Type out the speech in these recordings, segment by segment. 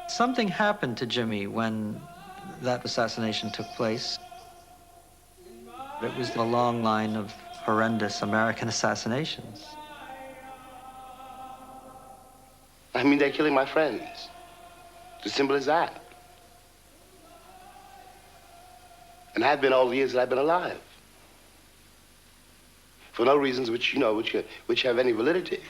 Something happened to Jimmy when that assassination took place. It was a long line of horrendous American assassinations. I mean, they're killing my friends. It's as simple as that. And have been all the years that I've been alive. For no reasons which, you know, which have any validity.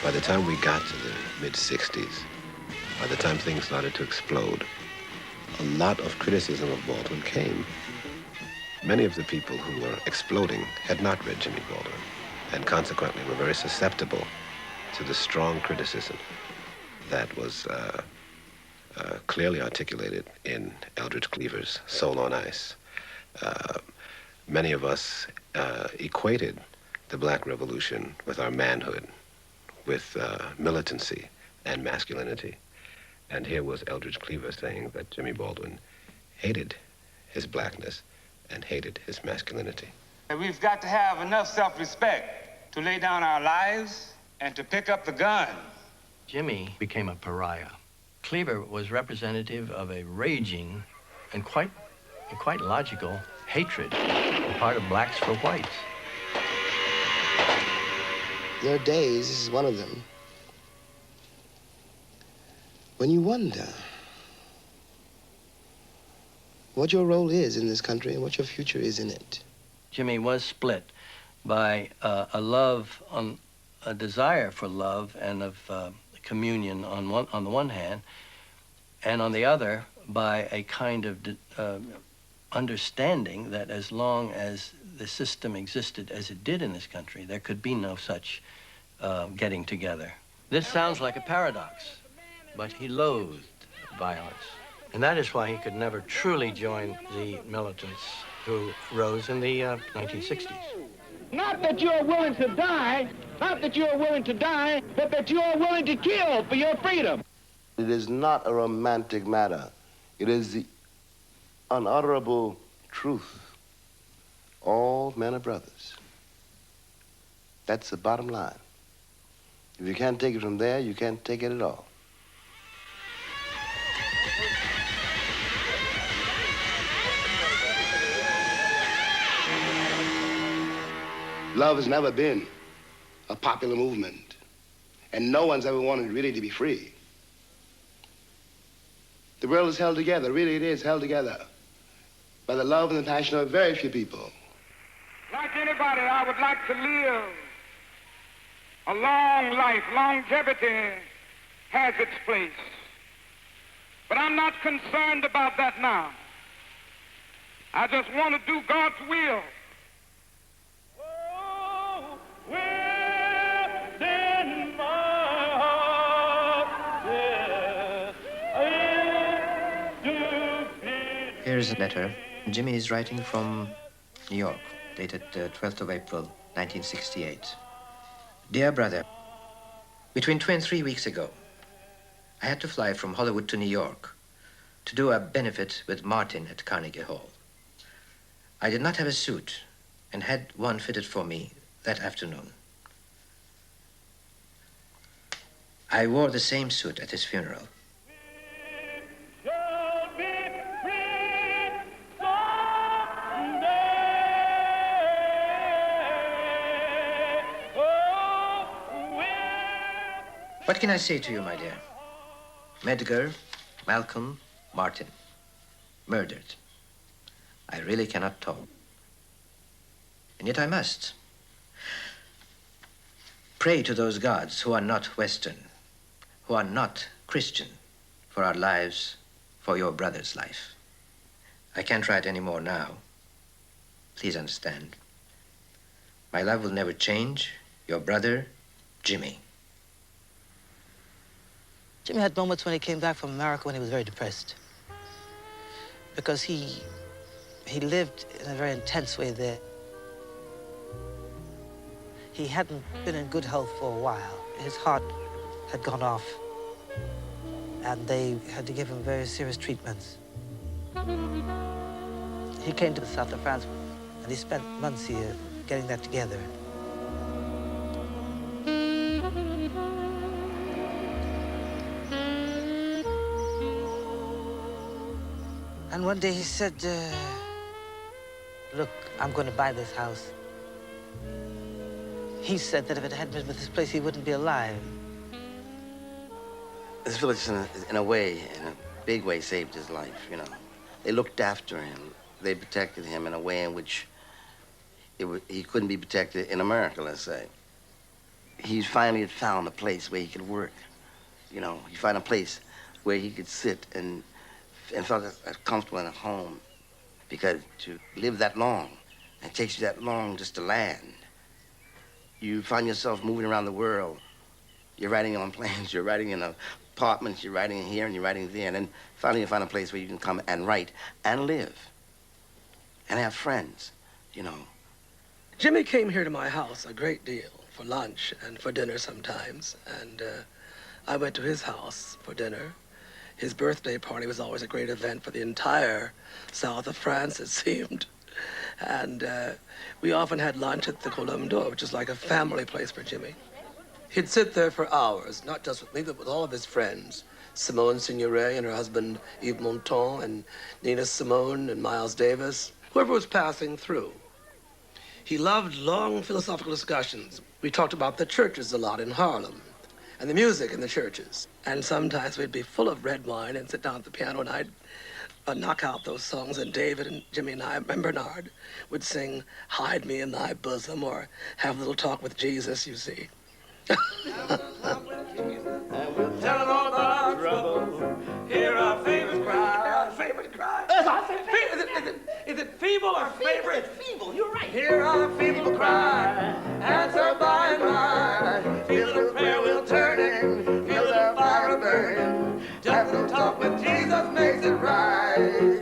By the time we got to the mid-60s, by the time things started to explode, a lot of criticism of Baldwin came. Many of the people who were exploding had not read Jimmy Baldwin, and consequently were very susceptible to the strong criticism that was clearly articulated in Eldridge Cleaver's Soul on Ice. Many of us equated the Black Revolution with our manhood, with militancy and masculinity. And here was Eldridge Cleaver saying that Jimmy Baldwin hated his blackness and hated his masculinity. We've got to have enough self-respect to lay down our lives and to pick up the gun. Jimmy became a pariah. Cleaver was representative of a raging and quite logical hatred on the part of blacks for whites. There are days, this is one of them, when you wonder what your role is in this country and what your future is in it. Jimmy was split by a desire for love and of communion on the one hand, and on the other by a kind of understanding that as long as the system existed as it did in this country, there could be no such getting together. This sounds like a paradox, but he loathed violence. And that is why he could never truly join the militants who rose in the 1960s. Not that you're willing to die, but that you're willing to kill for your freedom. It is not a romantic matter. It is the unutterable truth. All men are brothers. That's the bottom line. If you can't take it from there, you can't take it at all. Love has never been a popular movement, and no one's ever wanted really to be free. The world is held together, really it is held together, by the love and the passion of very few people. Like anybody, I would like to live a long life. Longevity has its place. But I'm not concerned about that now. I just want to do God's will. Here is a letter Jimmy is writing from New York, dated 12th of April, 1968. Dear brother, between 2 and 3 weeks ago, I had to fly from Hollywood to New York to do a benefit with Martin at Carnegie Hall. I did not have a suit and had one fitted for me that afternoon. I wore the same suit at his funeral. What can I say to you, my dear? Medgar, Malcolm, Martin, murdered. I really cannot talk. And yet I must. Pray to those gods who are not Western, who are not Christian, for our lives, for your brother's life. I can't write any more now. Please understand. My love will never change. Your brother, Jimmy. Jimmy had moments when he came back from America when he was very depressed. Because he lived in a very intense way there. He hadn't been in good health for a while. His heart had gone off. and they had to give him very serious treatments. He came to the south of France, and he spent months here getting that together. And one day he said, look, I'm going to buy this house. He said that if it hadn't been for this place, he wouldn't be alive. This village, in a way, in a big way, saved his life, you know. They looked after him. They protected him in a way in which he couldn't be protected in America, let's say. He finally had found a place where he could work. You know, he found a place where he could sit and felt as comfortable in a home. Because to live that long, it takes you that long just to land. You find yourself moving around the world. You're riding on planes, you're riding in apartments, you're riding here and you're riding there, and then finally you find a place where you can come and write and live and have friends, you know. Jimmy came here to my house a great deal for lunch and for dinner sometimes, and I went to his house for dinner. His birthday party was always a great event for the entire south of France, it seemed. And we often had lunch at the Colombe d'Or, which is like a family place for Jimmy. He'd sit there for hours, not just with me, but with all of his friends. Simone Signoret and her husband Yves Montand, and Nina Simone and Miles Davis, whoever was passing through. He loved long philosophical discussions. We talked about the churches a lot in Harlem, and the music in the churches. And sometimes we'd be full of red wine and sit down at the piano, and I'd knock out those songs, and David and Jimmy and I, and Bernard, would sing Hide Me in Thy Bosom, or Have a Little Talk with Jesus, you see. And we'll tell all about our trouble. Hear our favorite cry. Our favorite cry. Is it feeble or favorite? It's feeble, you're right. Hear our feeble cry. Answer by and by. Feel the prayer we'll turn in. Feel the fire burning. Just a talk with Jesus makes it right.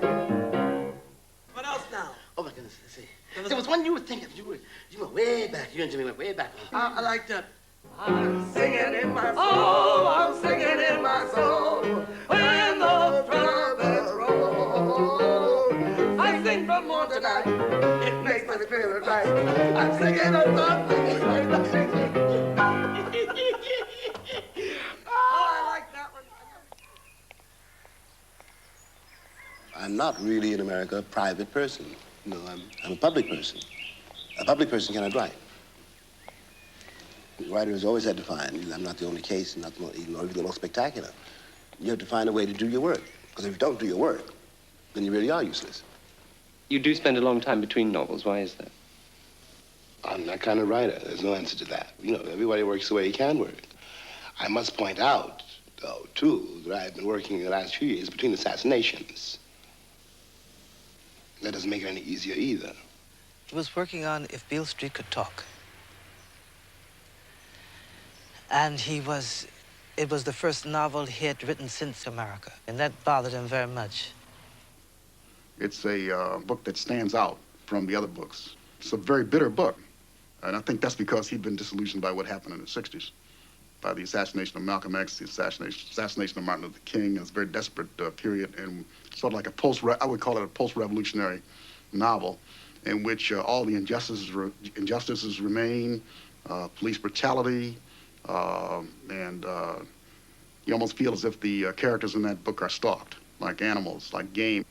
What else now? Oh my goodness, let's see. There was one you were thinking. You went way back. You and Jimmy went way back. I like that. I'm singing in my soul, I'm singing in my soul, when those trumpets roll. I sing from morn to night, it makes me feel right. I'm singing a song, Oh, I like that one. I'm not really in America a private person. No, I'm a public person. A public person cannot write. Writers always had to find, I'm not the only case, not even the most spectacular. You have to find a way to do your work. Because if you don't do your work, then you really are useless. You do spend a long time between novels. Why is that? I'm that kind of writer. There's no answer to that. You know, everybody works the way he can work. I must point out, though, too, that I've been working the last few years between assassinations. That doesn't make it any easier either. He was working on If Beale Street Could Talk. And it was the first novel he had written since America, and that bothered him very much. It's a book that stands out from the other books. It's a very bitter book, and I think that's because he'd been disillusioned by what happened in the 60s, by the assassination of Malcolm X, the assassination of Martin Luther King. It was a very desperate period, and sort of like I would call it a post-revolutionary novel, in which all the injustices remain, police brutality, and you almost feel as if the characters in that book are stalked, like animals, like game.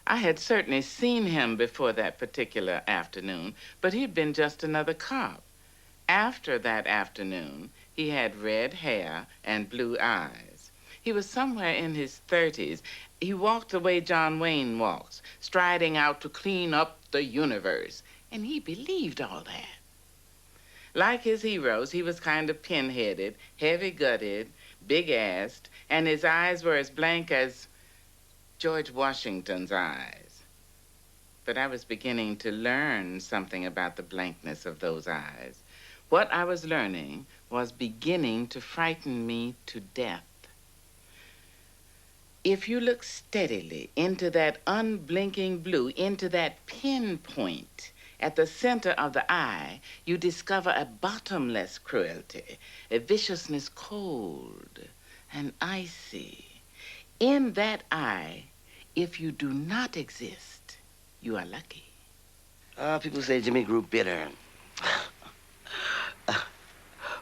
I had certainly seen him before that particular afternoon, but he'd been just another cop. After that afternoon, he had red hair and blue eyes. He was somewhere in his 30s. He walked the way John Wayne walks, striding out to clean up the universe, and he believed all that. Like his heroes, he was kind of pin-headed, heavy-gutted, big-assed, and his eyes were as blank as George Washington's eyes. But I was beginning to learn something about the blankness of those eyes. What I was learning was beginning to frighten me to death. If you look steadily into that unblinking blue, into that pinpoint, at the center of the eye, you discover a bottomless cruelty, a viciousness cold And I see. In that eye, if you do not exist, you are lucky. People say Jimmy grew bitter.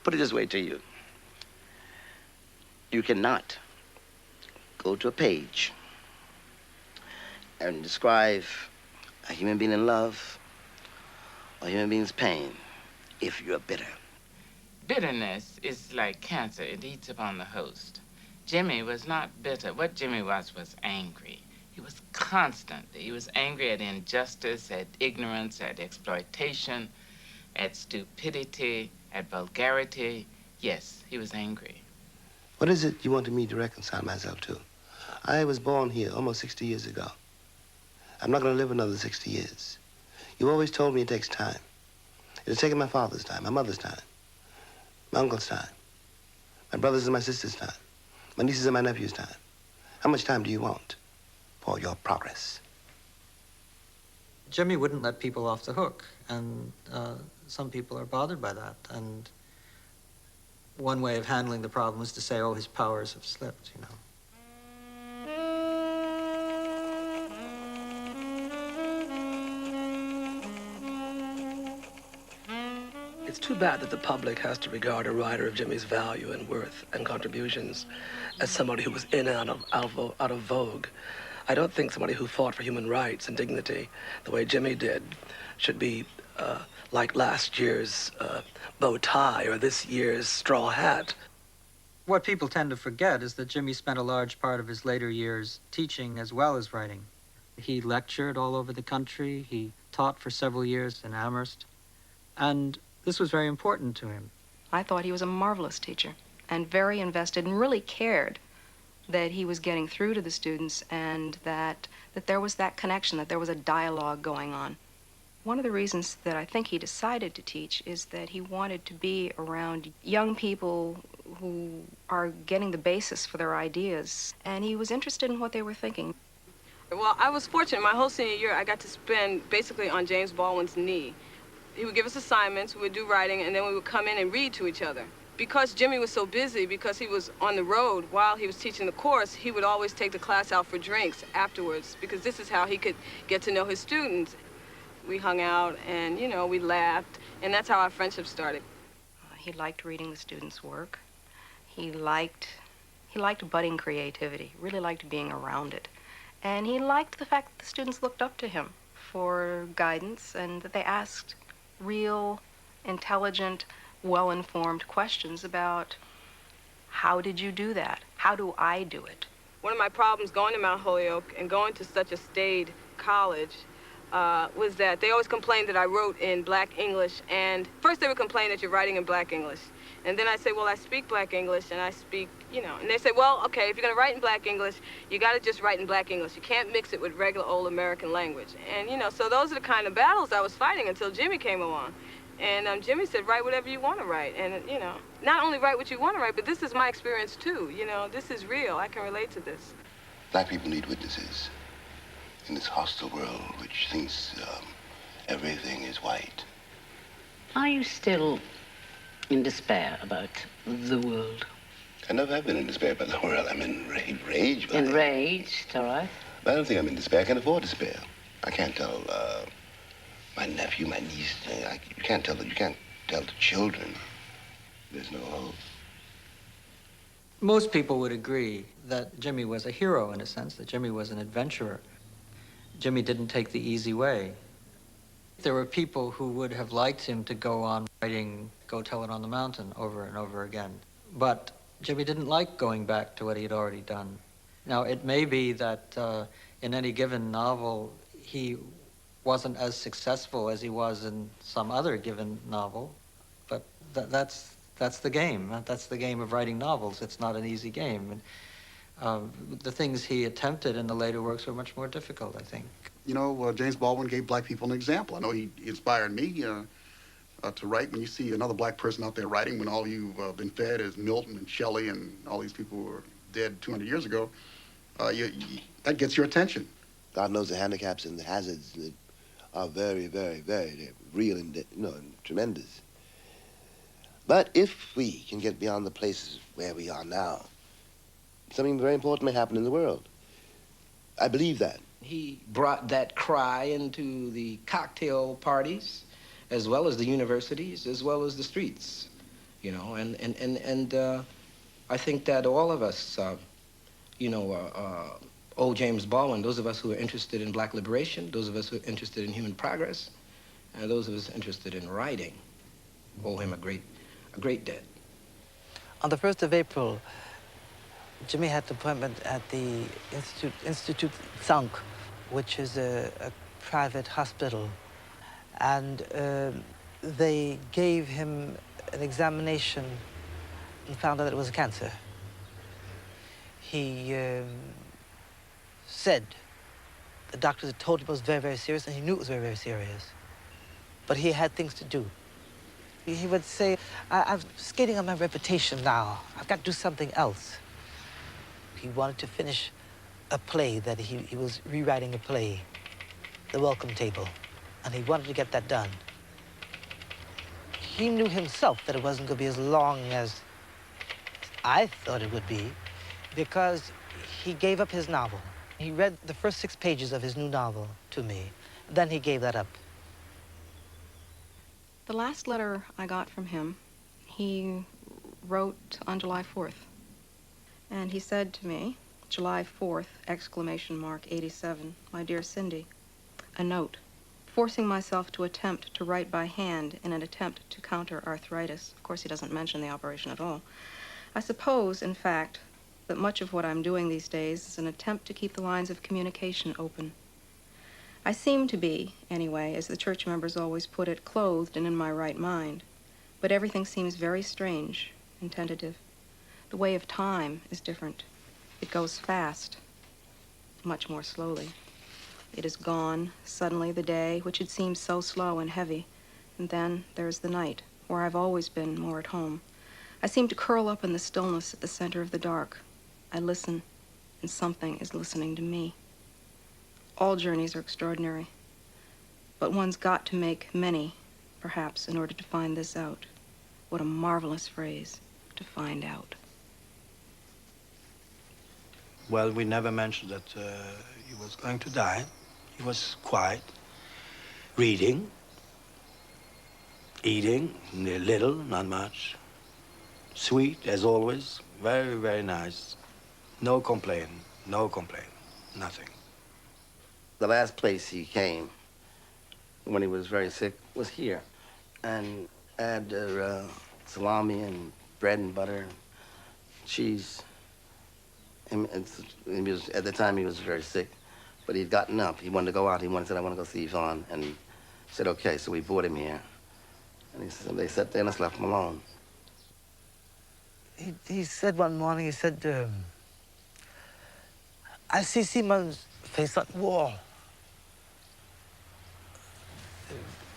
Put it this way to you. You cannot go to a page and describe a human being in love or a human being's pain if you're bitter. Bitterness is like cancer. It eats upon the host. Jimmy was not bitter. What Jimmy was angry. He was constant. He was angry at injustice, at ignorance, at exploitation, at stupidity, at vulgarity. Yes, he was angry. What is it you wanted me to reconcile myself to? I was born here almost 60 years ago. I'm not going to live another 60 years. You always told me it takes time. It has taken my father's time, my mother's time, my uncle's time, my brother's and my sister's time, my nieces and my nephew's time. How much time do you want for your progress? Jimmy wouldn't let people off the hook, and some people are bothered by that. And one way of handling the problem is to say, oh, his powers have slipped, you know. It's too bad that the public has to regard a writer of Jimmy's value and worth and contributions as somebody who was in and out of vogue. I don't think somebody who fought for human rights and dignity the way Jimmy did should be like last year's bow tie or this year's straw hat. What people tend to forget is that Jimmy spent a large part of his later years teaching as well as writing. He lectured all over the country. He taught for several years in Amherst. And this was very important to him. I thought he was a marvelous teacher and very invested and really cared that he was getting through to the students and that there was that connection, that there was a dialogue going on. One of the reasons that I think he decided to teach is that he wanted to be around young people who are getting the basis for their ideas, and he was interested in what they were thinking. Well, I was fortunate. My whole senior year, I got to spend basically on James Baldwin's knee. He would give us assignments, we would do writing, and then we would come in and read to each other. Because Jimmy was so busy, because he was on the road while he was teaching the course, he would always take the class out for drinks afterwards, because this is how he could get to know his students. We hung out and, you know, we laughed, and that's how our friendship started. He liked reading the students' work. He liked budding creativity, really liked being around it. And he liked the fact that the students looked up to him for guidance and that they asked real, intelligent, well-informed questions about how did you do that? How do I do it? One of my problems going to Mount Holyoke and going to such a staid college was that they always complained that I wrote in Black English, and first they would complain that you're writing in Black English. And then I say, well, I speak Black English, and I speak, you know, and they say, well, okay, if you're gonna write in Black English, you gotta just write in Black English. You can't mix it with regular old American language. And, you know, so those are the kind of battles I was fighting until Jimmy came along. And Jimmy said, write whatever you want to write. And, you know, not only write what you want to write, but this is my experience, too. You know, this is real. I can relate to this. Black people need witnesses in this hostile world which thinks everything is white. Are you still in despair about the world? I never have been in despair about the world. I'm enraged by it. Enraged, all right. But I don't think I'm in despair. I can't afford despair. I can't tell my nephew, my niece, you can't tell the children there's no hope. Most people would agree that Jimmy was a hero in a sense, that Jimmy was an adventurer. Jimmy didn't take the easy way. There were people who would have liked him to go on writing Go Tell It on the Mountain over and over again. But Jimmy didn't like going back to what he had already done. Now, it may be that in any given novel, he wasn't as successful as he was in some other given novel, but that's the game. That's the game of writing novels. It's not an easy game. And the things he attempted in the later works were much more difficult, I think. You know, James Baldwin gave black people an example. I know he inspired me to write. When you see another black person out there writing, when all you've been fed is Milton and Shelley and all these people who were dead 200 years ago, that gets your attention. God knows the handicaps and the hazards that are very, very, very real and, and tremendous. But if we can get beyond the places where we are now something very important may happen in the world. I believe that. He brought that cry into the cocktail parties, as well as the universities, as well as the streets, you know, and I think that all of us, old James Baldwin, those of us who are interested in black liberation, those of us who are interested in human progress, and those of us interested in writing, owe him a great debt. On the 1st of April, Jimmy had an appointment at the Institut Zank, which is a private hospital. And they gave him an examination and found out that it was cancer. He said the doctors had told him it was very, very serious, and he knew it was very, very serious. But he had things to do. He would say, I'm skating on my reputation now. I've got to do something else. He wanted to finish a play that he was rewriting a play, The Welcome Table, and he wanted to get that done. He knew himself that it wasn't going to be as long as I thought it would be, because he gave up his novel. He read the first 6 pages of his new novel to me, then he gave that up. The last letter I got from him, he wrote on July 4th. And he said to me, July 4th, exclamation mark, 87, my dear Cindy, a note, forcing myself to attempt to write by hand in an attempt to counter arthritis. Of course, he doesn't mention the operation at all. I suppose, in fact, that much of what I'm doing these days is an attempt to keep the lines of communication open. I seem to be, anyway, as the church members always put it, clothed and in my right mind. But everything seems very strange and tentative. The way of time is different. It goes fast, much more slowly. It is gone, suddenly, the day, which had seemed so slow and heavy. And then there's the night, where I've always been more at home. I seem to curl up in the stillness at the center of the dark. I listen, and something is listening to me. All journeys are extraordinary, but one's got to make many, perhaps, in order to find this out. What a marvelous phrase, to find out. Well, we never mentioned that he was going to die. He was quiet, reading, eating, a little, not much. Sweet, as always, very, very nice. No complaint, nothing. The last place he came when he was very sick was here. And had salami and bread and butter, cheese. And at the time, he was very sick, but he'd gotten up. He wanted to go out. He said, I want to go see Yvonne. And he said, okay, so we brought him here. And he said, they sat there and us left him alone. He said one morning, he said, I see Simon's face on the wall.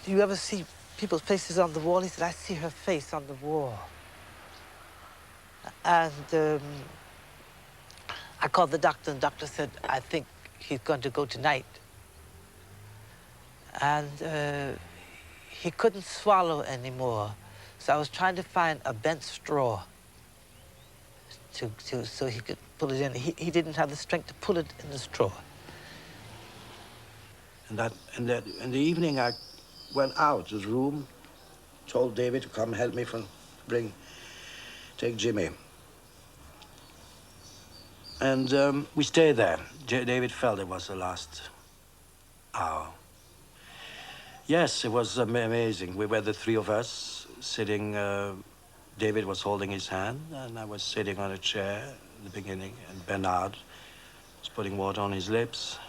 Do you ever see people's faces on the wall? He said, I see her face on the wall. And I called the doctor, and the doctor said, I think he's going to go tonight. And he couldn't swallow anymore, so I was trying to find a bent straw so he could pull it in. He didn't have the strength to pull it in the straw. And in the evening, I went out to his room, told David to come help me take Jimmy. And we stayed there. David felt it was the last hour. Yes, it was amazing. We were the 3 of us sitting. David was holding his hand, and I was sitting on a chair at the beginning, and Bernard was putting water on his lips.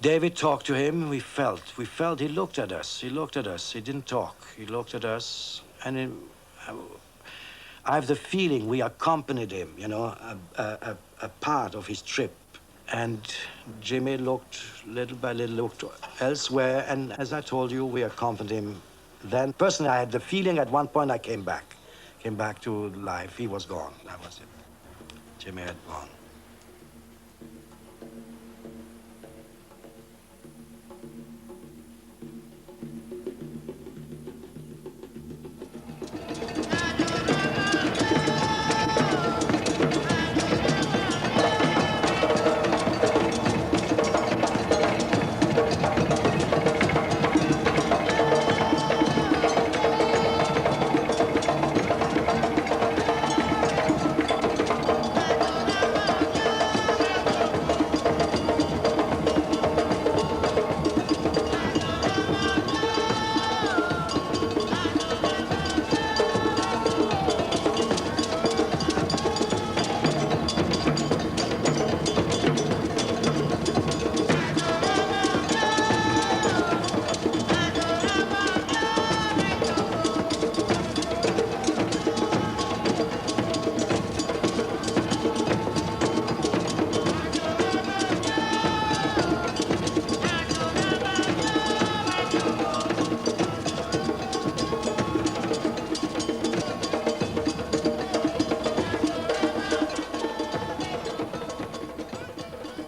David talked to him. We felt he looked at us. He didn't talk. He looked at us, and I have the feeling we accompanied him, you know, a part of his trip. And Jimmy looked, little by little, looked elsewhere. And as I told you, we accompanied him. Then, personally, I had the feeling at one point I came back to life. He was gone. That was it. Jimmy had gone.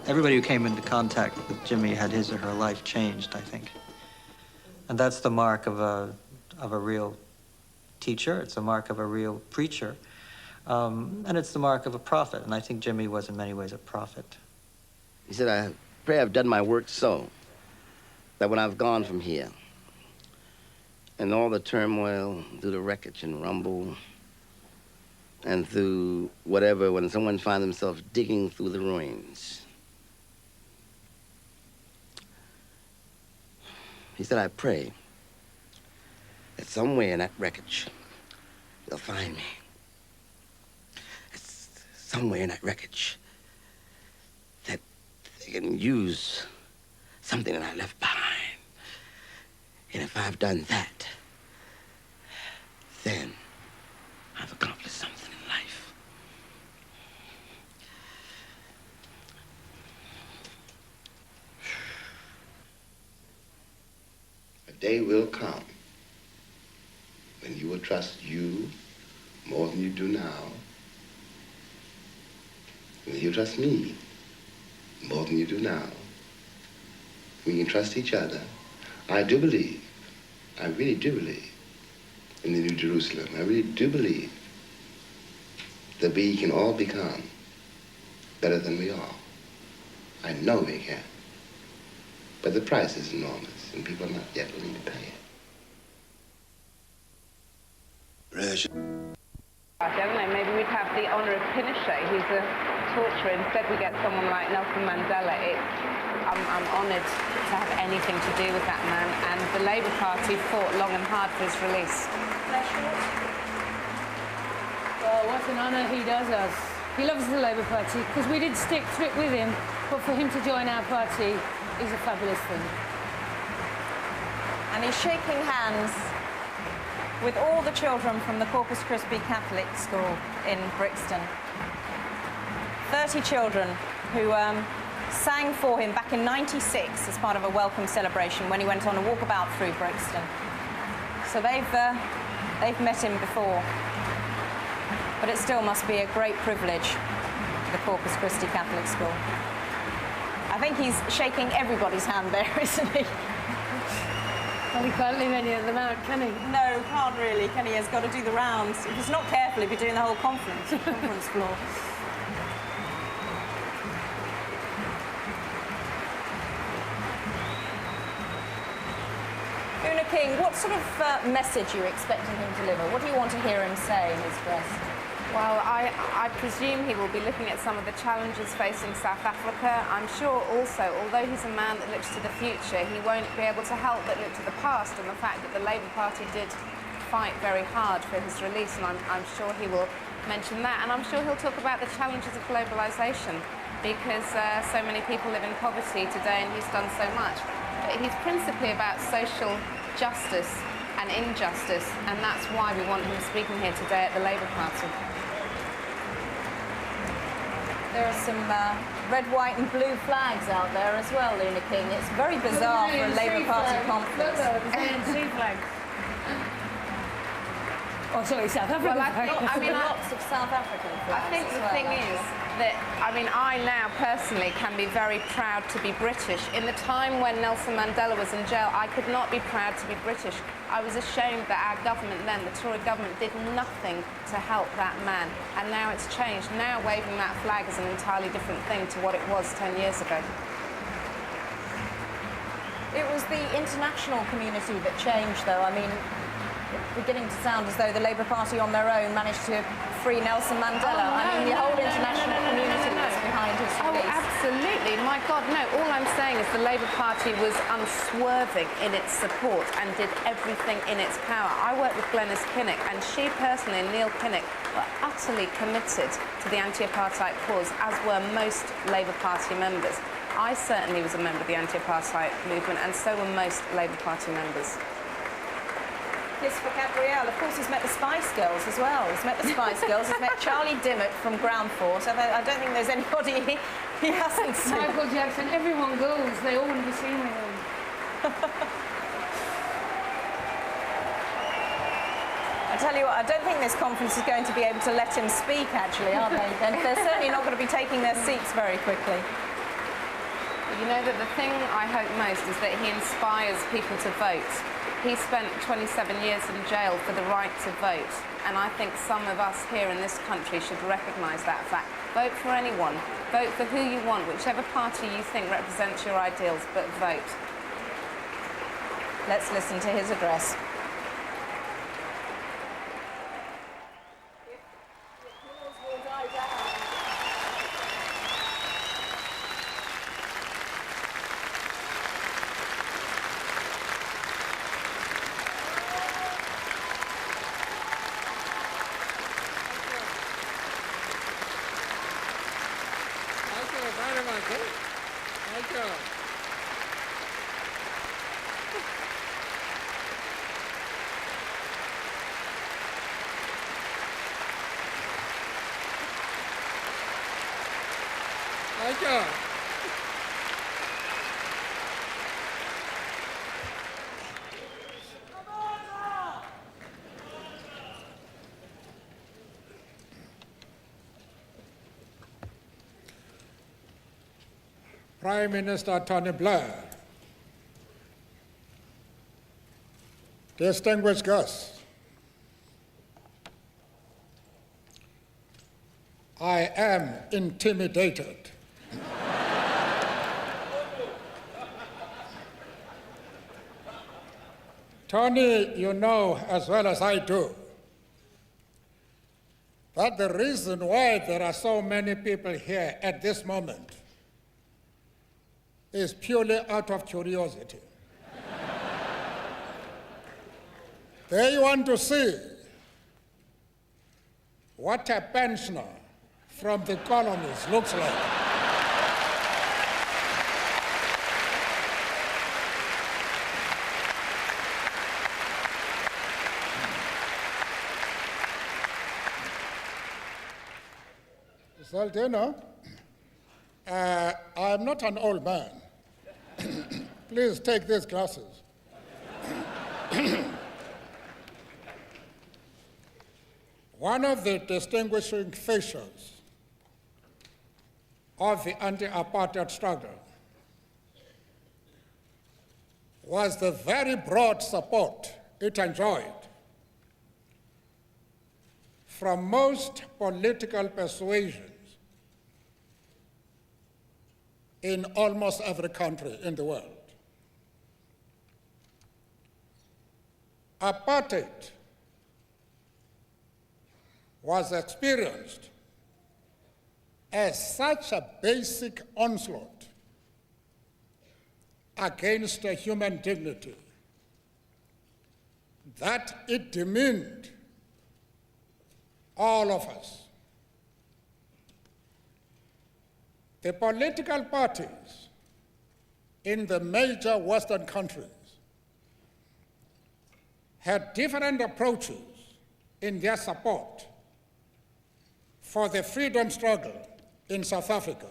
Everybody who came into contact with Jimmy had his or her life changed, I think. And that's the mark of a real teacher. It's the mark of a real preacher. And it's the mark of a prophet. And I think Jimmy was in many ways a prophet. He said, I pray I've done my work so that when I've gone from here and all the turmoil through the wreckage and rumble and through whatever, when someone finds themselves digging through the ruins, he said, I pray that somewhere in that wreckage, you'll find me. It's somewhere in that wreckage that they can use something that I left behind. And if I've done that, then I've accomplished something in life. A day will come when you will trust you more than you do now. When you trust me more than you do now. We can trust each other. I do believe, I really do believe in the New Jerusalem. I really do believe that we can all become better than we are. I know we can. But the price is enormous, and people are not yet willing to pay it. I don't know, maybe we'd have the honour of Pinochet, who's a torturer. Instead we get someone like Nelson Mandela. I'm honoured to have anything to do with that man, and the Labour Party fought long and hard for his release. Well, what an honour he does us. He loves the Labour Party, because we did stick to it with him, but for him to join our party is a fabulous thing. And he's shaking hands with all the children from the Corpus Christi Catholic School in Brixton. 30 children who sang for him back in '96 as part of a welcome celebration when he went on a walkabout through Brixton. So they've met him before. But it still must be a great privilege, the Corpus Christi Catholic School. I think he's shaking everybody's hand there, isn't he? Well, he can't leave any of them out, can he? No, can't really, can he? He's got to do the rounds. If he's not careful, he'll be doing the whole conference floor. Una King, what sort of message are you expecting him to deliver? What do you want to hear him say in his address? Well, I presume he will be looking at some of the challenges facing South Africa. I'm sure also, although he's a man that looks to the future, he won't be able to help but look to the past and the fact that the Labour Party did fight very hard for his release, and I'm sure he will mention that. And I'm sure he'll talk about the challenges of globalisation, because so many people live in poverty today and he's done so much. But he's principally about social justice and injustice, and that's why we want him speaking here today at the Labour Party. There are some red, white and blue flags out there as well, Una King. It's very bizarre for a Labour Party conference. Look, the ANC flag. Oh, sorry, South African flag. I mean, lots of South African flags. I think the thing is that, I mean, I now personally can be very proud to be British. In the time when Nelson Mandela was in jail, I could not be proud to be British. I was ashamed that our government then, the Tory government, did nothing to help that man. And now it's changed. Now waving that flag is an entirely different thing to what it was 10 years ago. It was the international community that changed, though. I mean, it's beginning to sound as though the Labour Party on their own managed to free Nelson Mandela. Oh, no, I mean, the whole international community no. was behind his release. Oh, absolutely. My God, no. All I'm saying is the Labour Party was unswerving in its support and did everything in its power. I worked with Glenys Kinnock, and she personally and Neil Kinnock were utterly committed to the anti-apartheid cause, as were most Labour Party members. I certainly was a member of the anti-apartheid movement, and so were most Labour Party members. Kiss for Gabrielle. Of course, he's met the Spice Girls as well. He's met the Spice Girls. He's met Charlie Dimmock from Ground Force. I don't think there's anybody he hasn't seen. Michael Jackson. Everyone goes. They all want to be seen with him. I tell you what, I don't think this conference is going to be able to let him speak, actually, are they? They're certainly not going to be taking their seats very quickly. You know that the thing I hope most is that he inspires people to vote. He spent 27 years in jail for the right to vote, and I think some of us here in this country should recognise that fact. Vote for anyone. Vote for who you want, whichever party you think represents your ideals, but vote. Let's listen to his address. Thank you. Prime Minister Tony Blair, distinguished guests, I am intimidated. Tony, you know as well as I do that the reason why there are so many people here at this moment is purely out of curiosity. They want to see what a pensioner from the colonies looks like. Saltino, I'm not an old man. Please take these glasses. One of the distinguishing features of the anti-apartheid struggle was the very broad support it enjoyed from most political persuasions in almost every country in the world. Apartheid was experienced as such a basic onslaught against human dignity that it demeaned all of us. The political parties in the major Western countries had different approaches in their support for the freedom struggle in South Africa,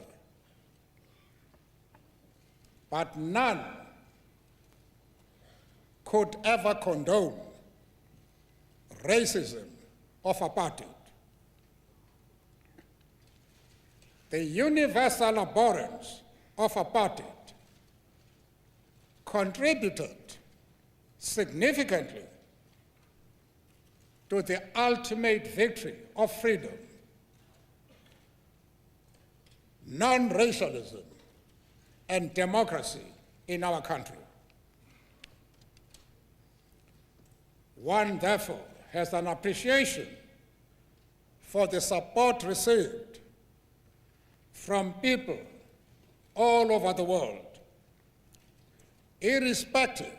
but none could ever condone racism of apartheid. The universal abhorrence of apartheid contributed significantly to the ultimate victory of freedom, non-racialism, and democracy in our country. One, therefore, has an appreciation for the support received from people all over the world, irrespective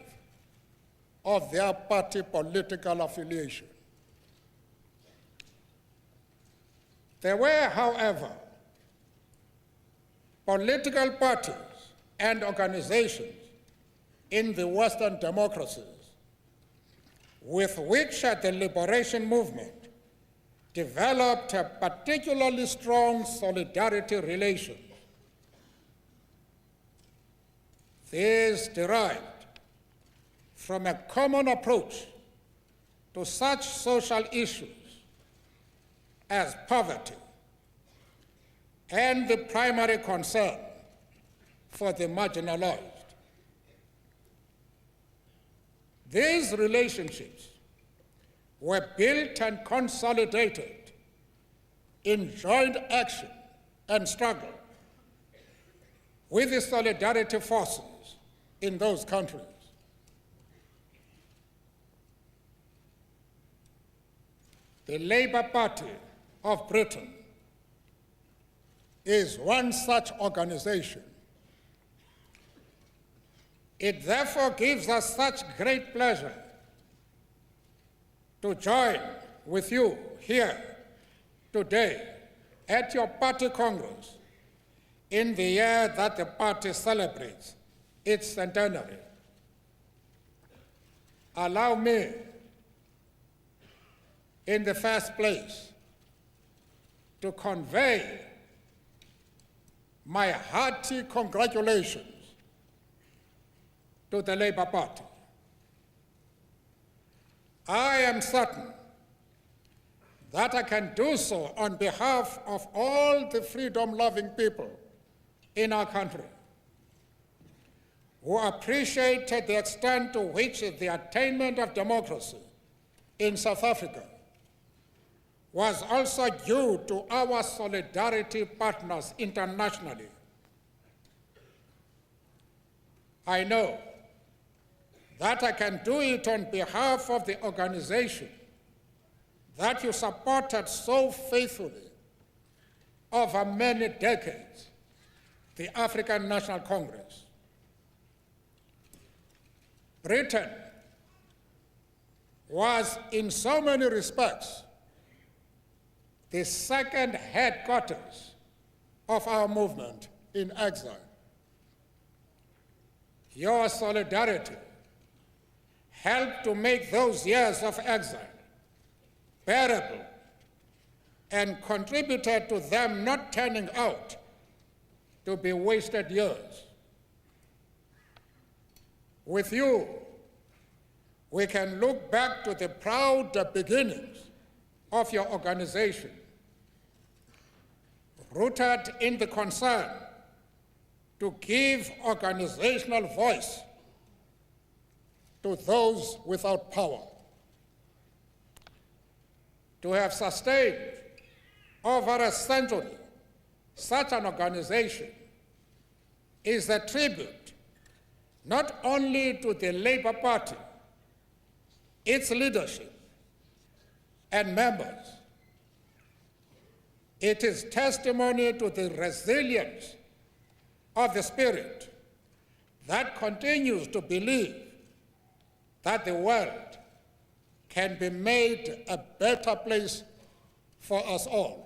of their party political affiliation. There were, however, political parties and organizations in the Western democracies with which the liberation movement developed a particularly strong solidarity relations. These derived from a common approach to such social issues as poverty and the primary concern for the marginalized. These relationships were built and consolidated in joint action and struggle with the solidarity forces in those countries. The Labour Party of Britain is one such organization. It therefore gives us such great pleasure to join with you here today at your party congress in the year that the party celebrates its centenary. Allow me, in the first place, to convey my hearty congratulations to the Labour Party. I am certain that I can do so on behalf of all the freedom-loving people in our country who appreciated the extent to which the attainment of democracy in South Africa was also due to our solidarity partners internationally. I know that I can do it on behalf of the organization that you supported so faithfully over many decades, the African National Congress. Britain was, in so many respects, the second headquarters of our movement in exile. Your solidarity helped to make those years of exile bearable and contributed to them not turning out to be wasted years. With you, we can look back to the proud beginnings of your organization, rooted in the concern to give organizational voice to those without power. To have sustained over a century such an organization is a tribute not only to the Labour Party, its leadership and members. It is testimony to the resilience of the spirit that continues to believe that the world can be made a better place for us all.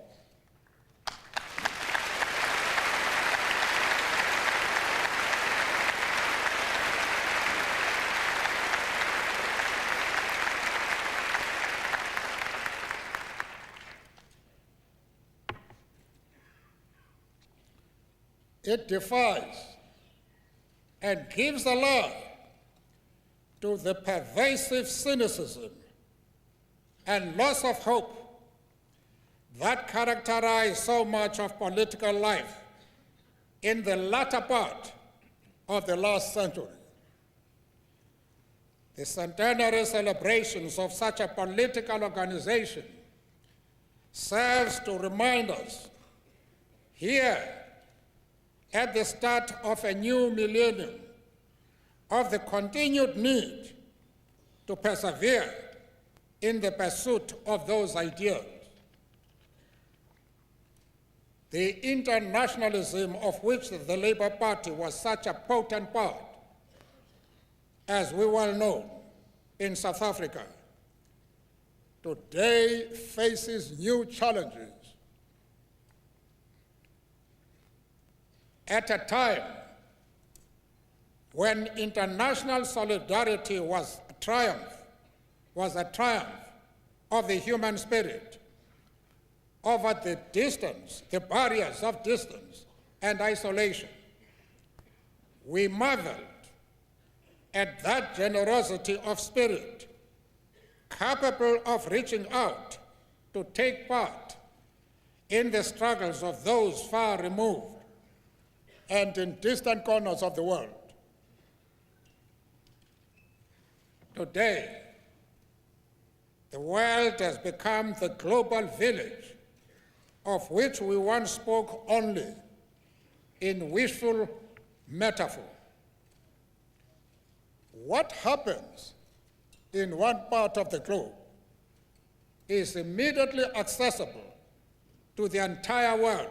It defies and gives a lie to the pervasive cynicism and loss of hope that characterize so much of political life in the latter part of the last century. The centenary celebrations of such a political organization serves to remind us here at the start of a new millennium of the continued need to persevere in the pursuit of those ideals. The internationalism of which the Labour Party was such a potent part, as we well know, in South Africa, today faces new challenges. At a time when international solidarity was a triumph of the human spirit over the distance, the barriers of distance and isolation. We marveled at that generosity of spirit, capable of reaching out to take part in the struggles of those far removed, and in distant corners of the world. Today, the world has become the global village of which we once spoke only in wishful metaphor. What happens in one part of the globe is immediately accessible to the entire world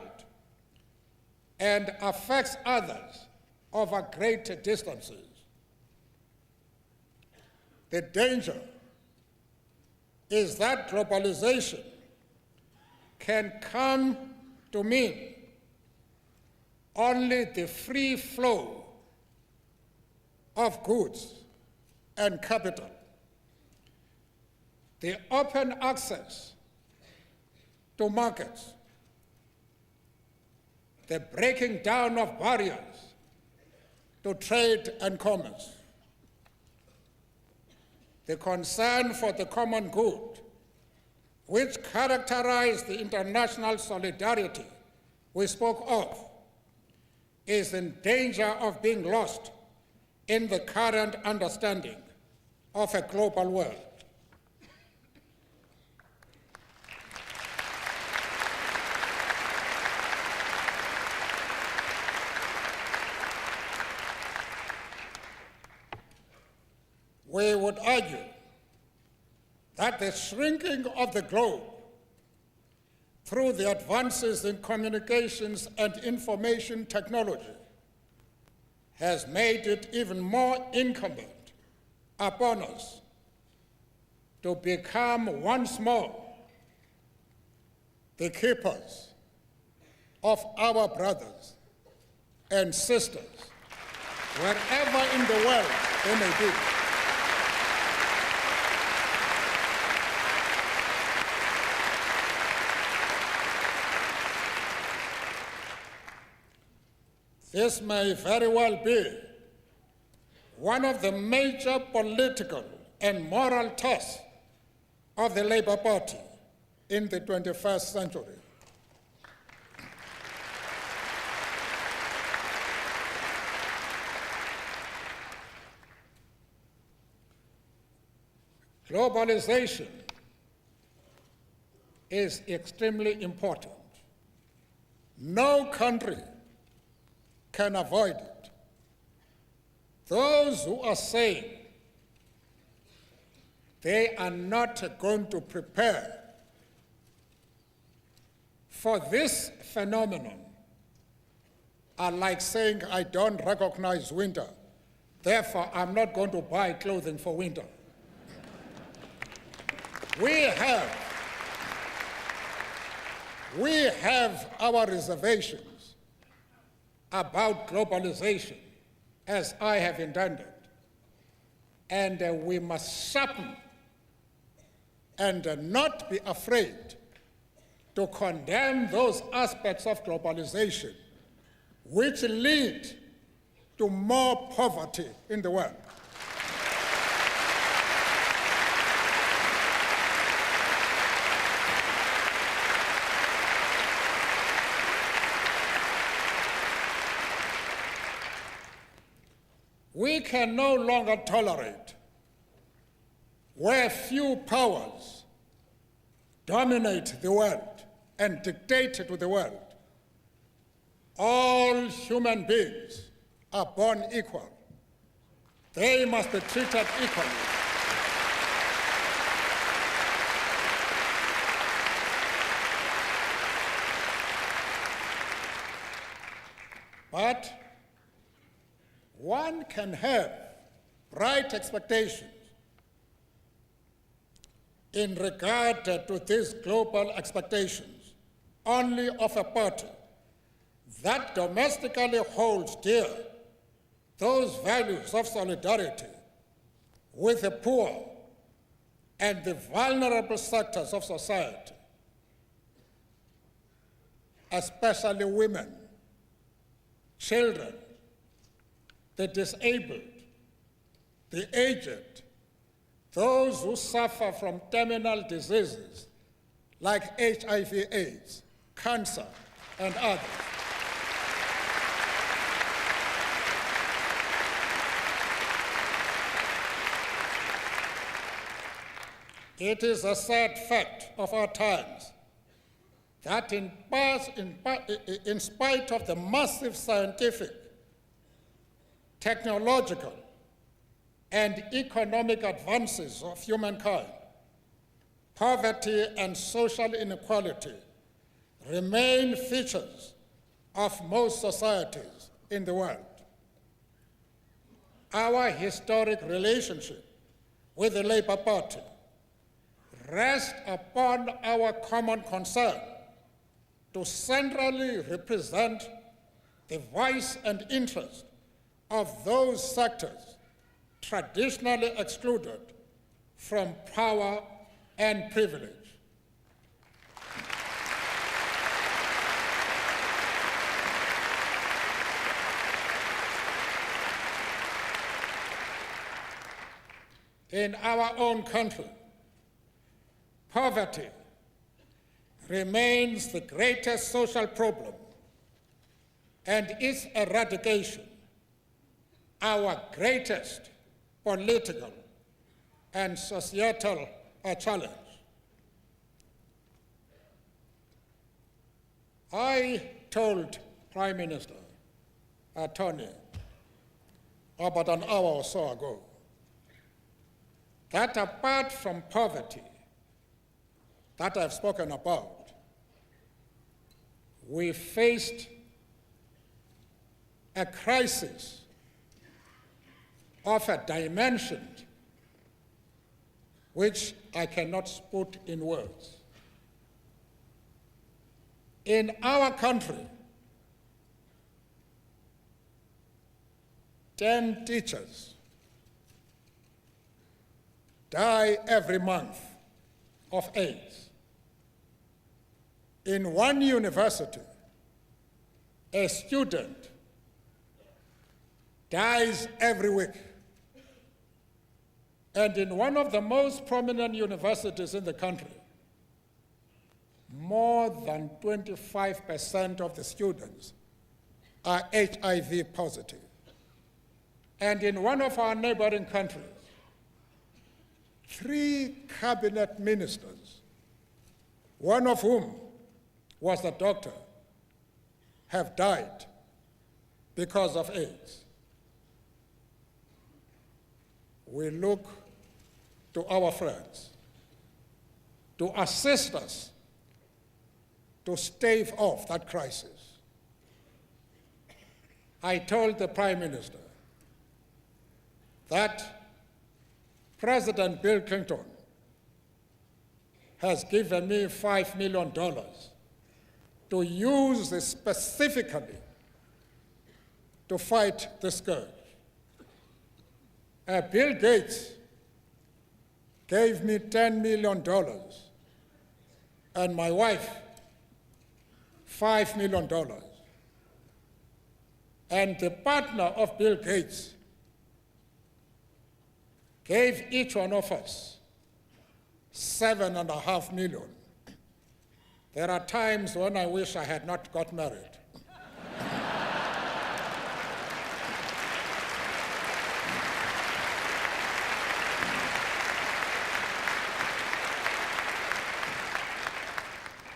and affects others over great distances. The danger is that globalization can come to mean only the free flow of goods and capital, the open access to markets, the breaking down of barriers to trade and commerce, the concern for the common good, which characterize the international solidarity we spoke of, is in danger of being lost in the current understanding of a global world. We would argue that the shrinking of the globe through the advances in communications and information technology has made it even more incumbent upon us to become once more the keepers of our brothers and sisters, wherever in the world they may be. This may very well be one of the major political and moral tests of the Labour Party in the 21st century. Globalization is extremely important. No country can avoid it. Those who are saying they are not going to prepare for this phenomenon are like saying, I don't recognize winter, therefore I'm not going to buy clothing for winter. We have our reservations about globalization, as I have intended, and we must sharpen and not be afraid to condemn those aspects of globalization which lead to more poverty in the world. We can no longer tolerate where few powers dominate the world and dictate to the world. All human beings are born equal. They must be treated equally. But one can have bright expectations in regard to these global expectations only of a party that domestically holds dear those values of solidarity with the poor and the vulnerable sectors of society, especially women, children, the disabled, the aged, those who suffer from terminal diseases like HIV/AIDS, cancer, and others. It is a sad fact of our times that in spite of the massive scientific, technological, and economic advances of humankind, poverty and social inequality remain features of most societies in the world. Our historic relationship with the Labour Party rests upon our common concern to centrally represent the voice and interest of those sectors traditionally excluded from power and privilege. In our own country, poverty remains the greatest social problem, and its eradication our greatest political and societal challenge. I told Prime Minister Tony about an hour or so ago that apart from poverty that I've spoken about, we faced a crisis of a dimension which I cannot put in words. In our country, 10 teachers die every month of AIDS. In one university, a student dies every week. And in one of the most prominent universities in the country, more than 25% of the students are HIV positive. And in one of our neighboring countries, 3 cabinet ministers, one of whom was a doctor, have died because of AIDS. We look to our friends to assist us to stave off that crisis. I told the Prime Minister that President Bill Clinton has given me $5 million to use specifically to fight the scourge. Bill Gates gave me $10 million, and my wife $5 million. And the partner of Bill Gates gave each one of us $7.5 million. There are times when I wish I had not got married.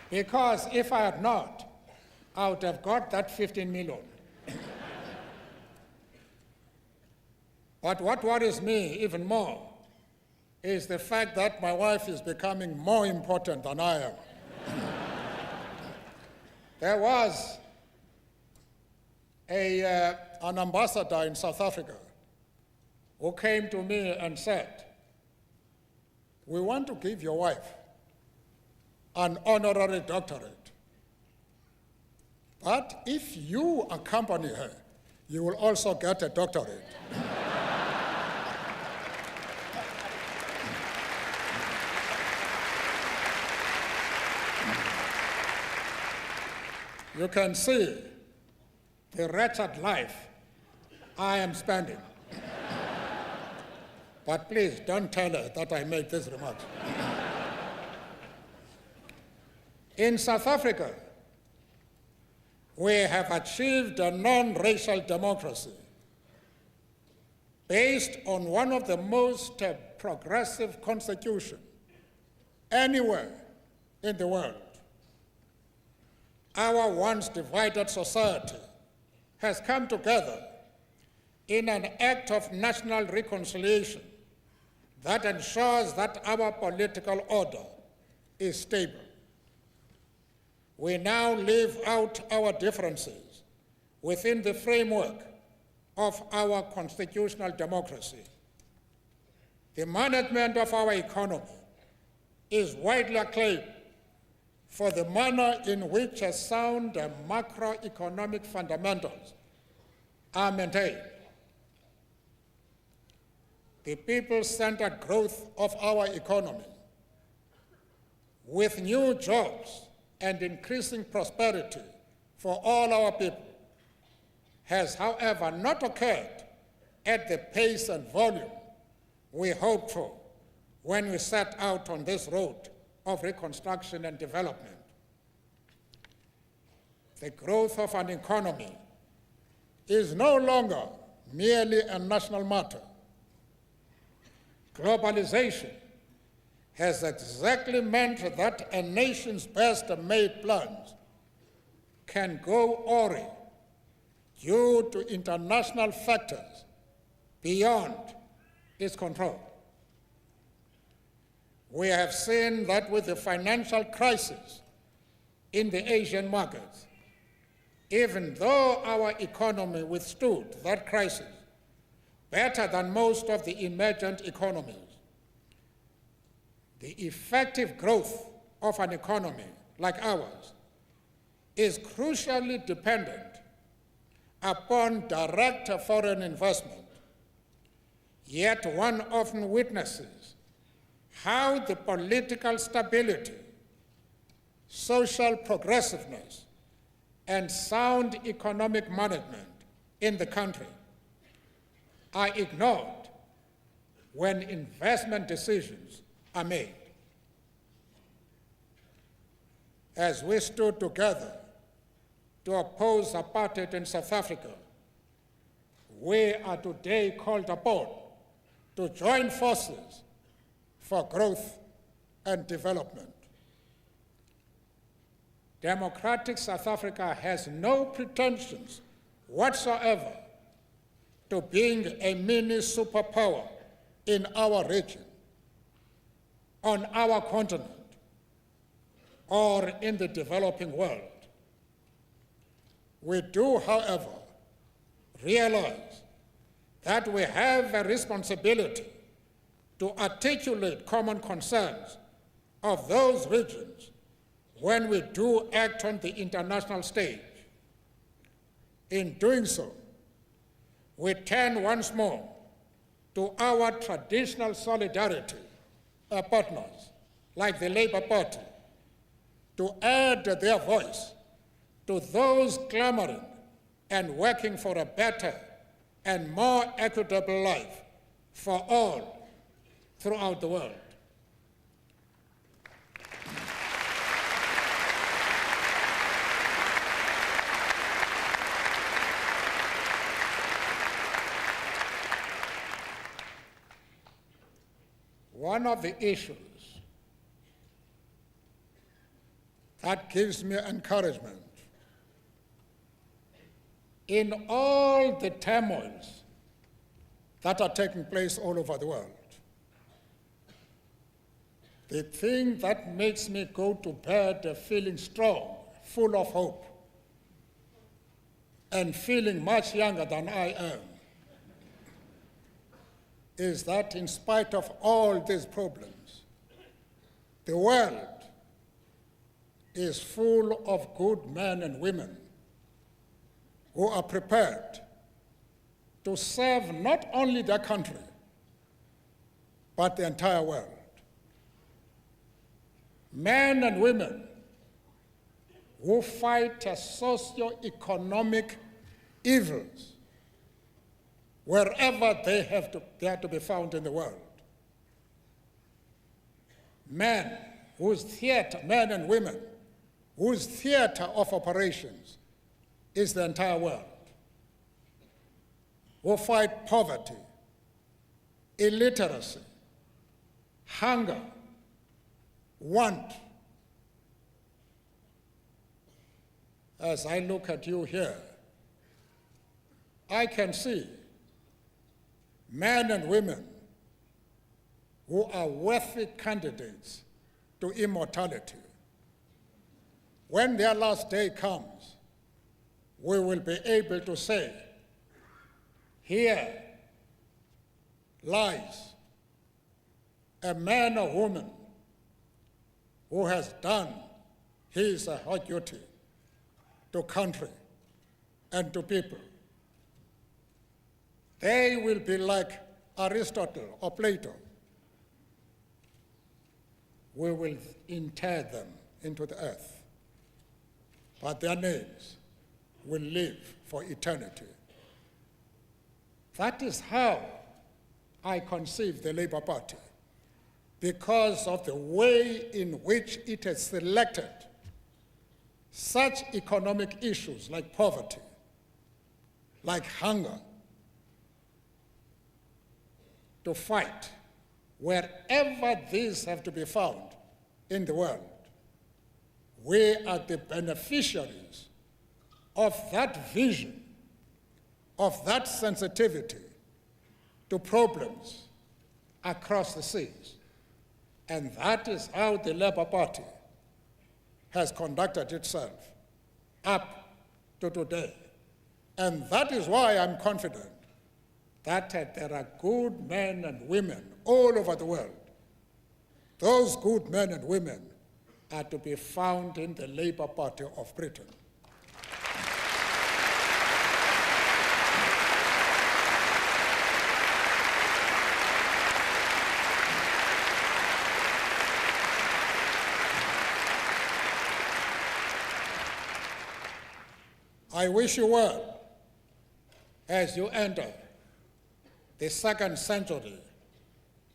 Because if I had not, I would have got that 15 million. But what worries me even more is the fact that my wife is becoming more important than I am. There was an ambassador in South Africa who came to me and said, "We want to give your wife an honorary doctorate. But if you accompany her, you will also get a doctorate." You can see the wretched life I am spending. But please don't tell her that I made this remark. In South Africa, we have achieved a non-racial democracy based on one of the most progressive constitutions anywhere in the world. Our once divided society has come together in an act of national reconciliation that ensures that our political order is stable. We now live out our differences within the framework of our constitutional democracy. The management of our economy is widely acclaimed for the manner in which a sound macroeconomic fundamentals are maintained. The people-centered growth of our economy, with new jobs and increasing prosperity for all our people, has, however, not occurred at the pace and volume we hoped for when we set out on this road of reconstruction and development. The growth of an economy is no longer merely a national matter. Globalization has exactly meant that a nation's best-made plans can go awry due to international factors beyond its control. We have seen that with the financial crisis in the Asian markets, even though our economy withstood that crisis better than most of the emergent economies, the effective growth of an economy like ours is crucially dependent upon direct foreign investment. Yet one often witnesses how the political stability, social progressiveness, and sound economic management in the country are ignored when investment decisions are made. As we stood together to oppose apartheid in South Africa, we are today called upon to join forces for growth and development. Democratic South Africa has no pretensions whatsoever to being a mini superpower in our region, on our continent, or in the developing world. We do, however, realize that we have a responsibility to articulate common concerns of those regions when we do act on the international stage. In doing so, we turn once more to our traditional solidarity partners, like the Labour Party, to add their voice to those clamoring and working for a better and more equitable life for all throughout the world. One of the issues that gives me encouragement in all the turmoils that are taking place all over the world, the thing that makes me go to bed feeling strong, full of hope, and feeling much younger than I am, is that in spite of all these problems, the world is full of good men and women who are prepared to serve not only their country, but the entire world. Men and women who fight socio-economic evils wherever they are to be found in the world. Men and women whose theater of operations is the entire world, who fight poverty, illiteracy, hunger, want, as I look at you here, I can see men and women who are worthy candidates to immortality. When their last day comes, we will be able to say, here lies a man or woman who has done his or her duty to country and to people. They will be like Aristotle or Plato. We will inter them into the earth, but their names will live for eternity. That is how I conceive the Labour Party, because of the way in which it has selected such economic issues like poverty, like hunger, to fight wherever these have to be found in the world. We are the beneficiaries of that vision, of that sensitivity to problems across the seas. And that is how the Labour Party has conducted itself up to today. And that is why I'm confident that there are good men and women all over the world. Those good men and women are to be found in the Labour Party of Britain. I wish you well as you enter the second century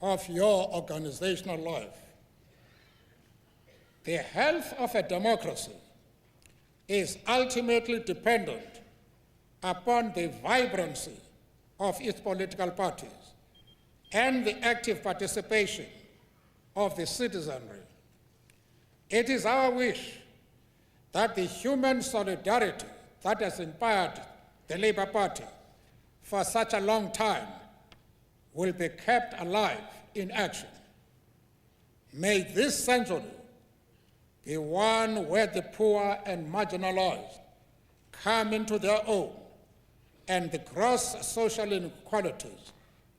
of your organizational life. The health of a democracy is ultimately dependent upon the vibrancy of its political parties and the active participation of the citizenry. It is our wish that the human solidarity that has inspired the Labour Party for such a long time will be kept alive in action. May this century be one where the poor and marginalized come into their own and the gross social inequalities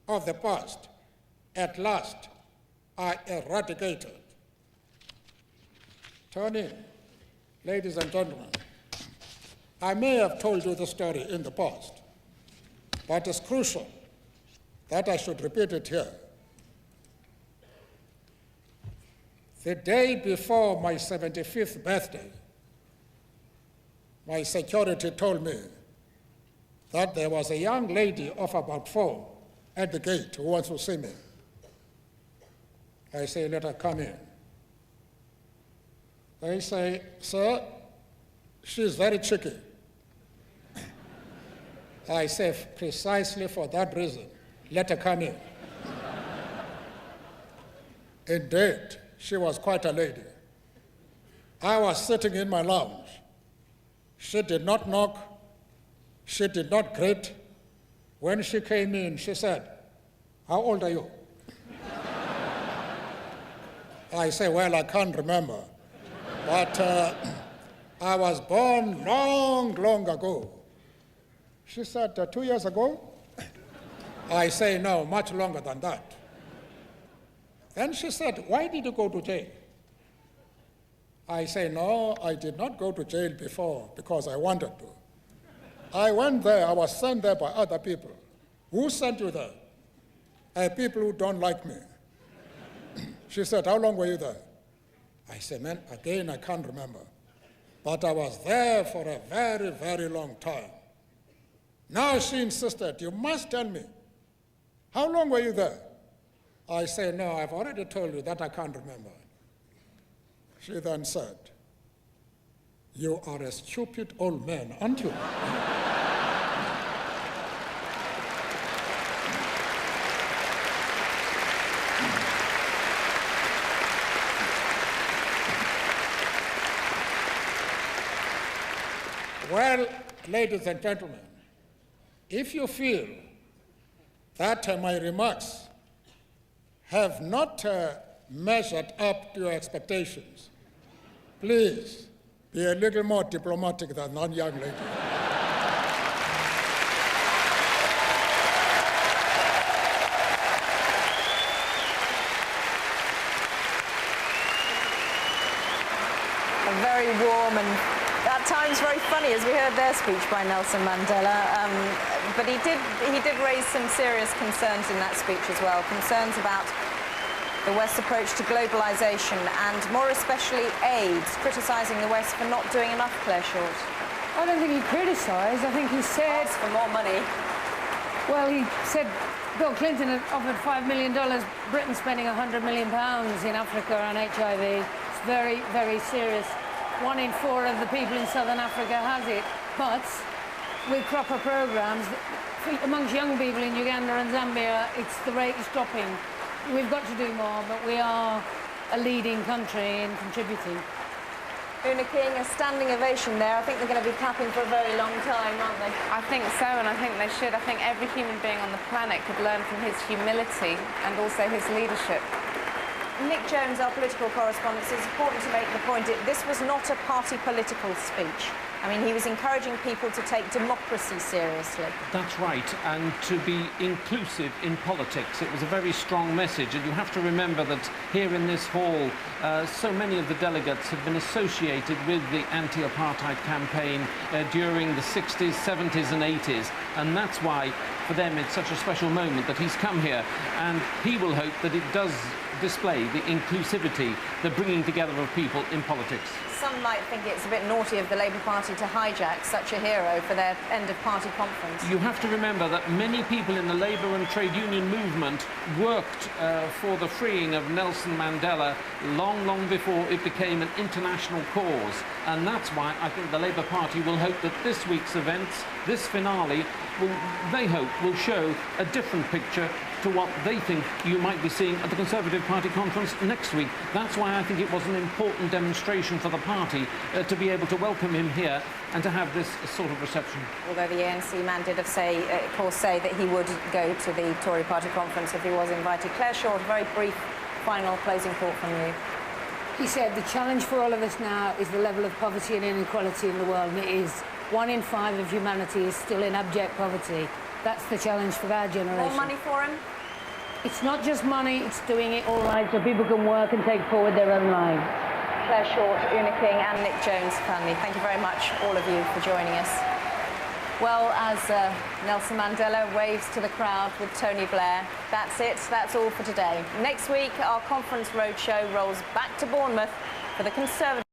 of the past at last are eradicated. Turn in, ladies and gentlemen. I may have told you the story in the past, but it's crucial that I should repeat it here. The day before my 75th birthday, my security told me that there was a young lady of about 4 at the gate who wants to see me. I say, let her come in. They say, sir, she's very cheeky. I say, precisely for that reason, let her come in. Indeed, she was quite a lady. I was sitting in my lounge. She did not knock. She did not greet. When she came in, she said, how old are you? I say, well, I can't remember. But I was born long, long ago. She said, 2 years ago? I say, no, much longer than that. Then she said, why did you go to jail? I say, no, I did not go to jail before because I wanted to. I went there, I was sent there by other people. Who sent you there? People who don't like me. She said, how long were you there? I said, man, again, I can't remember. But I was there for a very, very long time. Now she insisted, you must tell me, how long were you there? I say, no, I've already told you that I can't remember. She then said, you are a stupid old man, aren't you? Well, ladies and gentlemen, if you feel that my remarks have not measured up to your expectations, please be a little more diplomatic than that young lady. Very warm and at times very funny, as we heard their speech by Nelson Mandela. But he did raise some serious concerns in that speech as well, concerns about the West's approach to globalization and more especially AIDS, criticising the West for not doing enough, Claire Short. I don't think he criticised. I think he said... Asked for more money. Well, he said Bill Clinton had offered $5 million, Britain spending £100 million in Africa on HIV. It's very, very serious. 1 in 4 of the people in southern Africa has it. But with proper programmes, amongst young people in Uganda and Zambia, the rate is dropping. We've got to do more, but we are a leading country in contributing. Una King, a standing ovation there. I think they're going to be clapping for a very long time, aren't they? I think so, and I think they should. I think every human being on the planet could learn from his humility and also his leadership. Nick Jones, our political correspondent, it's important to make the point that this was not a party political speech. I mean, he was encouraging people to take democracy seriously. That's right, and to be inclusive in politics. It was a very strong message, and you have to remember that here in this hall, so many of the delegates have been associated with the anti-apartheid campaign during the 60s, 70s and 80s, and that's why, for them, it's such a special moment that he's come here, and he will hope that it does display the inclusivity, the bringing together of people in politics. Some might think it's a bit naughty of the Labour Party to hijack such a hero for their end-of-party conference. You have to remember that many people in the Labour and trade union movement worked for the freeing of Nelson Mandela long, long before it became an international cause. And that's why I think the Labour Party will hope that this week's events, this finale, they hope will show a different picture to what they think you might be seeing at the Conservative Party conference next week. That's why I think it was an important demonstration for the party to be able to welcome him here and to have this sort of reception. Although the ANC man did, of course, say that he would go to the Tory Party conference if he was invited. Claire Short, a very brief final closing thought from you. He said the challenge for all of us now is the level of poverty and inequality in the world, and it is 1 in 5 of humanity is still in abject poverty. That's the challenge for our generation. More money for him? It's not just money, it's doing it all right so people can work and take forward their own lives. Claire Short, Una King and Nick Jones family, thank you very much, all of you, for joining us. Well, as Nelson Mandela waves to the crowd with Tony Blair, that's it, that's all for today. Next week, our conference roadshow rolls back to Bournemouth for the Conservative